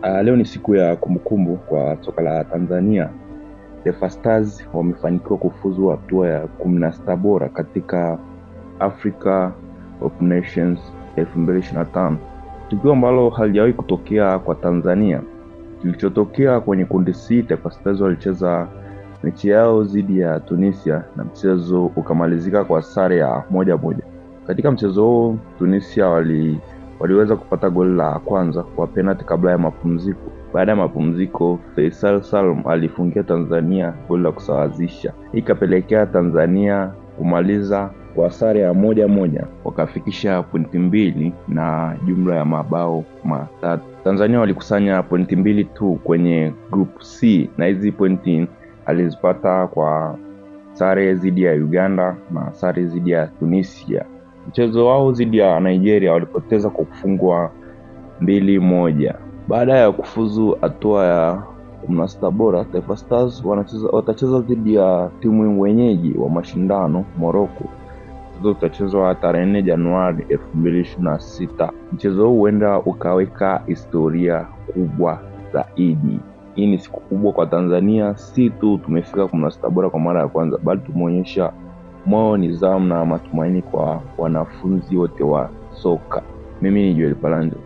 Leo ni siku ya kumbukumbu kwa soka la Tanzania. Taifa Stars wamefanikiwa kufuzu hatua ya 16 bora katika Africa of Nations 2025. Tukio ambalo halijawahi kutokea kwa Tanzania. Kilichotokea kwenye kundi C, Taifa Stars walicheza mechi yao dhidi ya Tunisia na mchezo ukamalizika kwa sare ya 1-1. Katika mchezo huo Tunisia waliweza kupata goli la kwanza kwa penalty kabla ya mapumziko. Baada ya mapumziko, Faisal Salum alifungia Tanzania goli la kusawazisha. Hii ikapelekea Tanzania kumaliza kwa sare ya 1-1, wakafikisha pointi 2 na jumla ya mabao 3. Tanzania walikusanya pointi 2 tu kwenye group C, na hizi pointi alizipata kwa sare dhidi ya Uganda na sare dhidi ya Tunisia. Mchezo wao dhidi ya Nigeria walipoteza kwa kufungwa 2-1. Baada ya kufuzu hatua ya 16 bora, Taifa Stars watacheza dhidi ya timu wenyeji wa mashindano Morocco. Mchezo utachezwa tarehe 4 Januari 2026. Mchezo huu huenda ukaweka historia kubwa zaidi. Hii ni siku kubwa kwa Tanzania, si tu tumefika 16 bora kwa mara ya kwanza, bali tumeonyesha moyo, nidhamu na matumaini kwa wanafunzi wote wa soka. Mimi ni Joel Palanjo.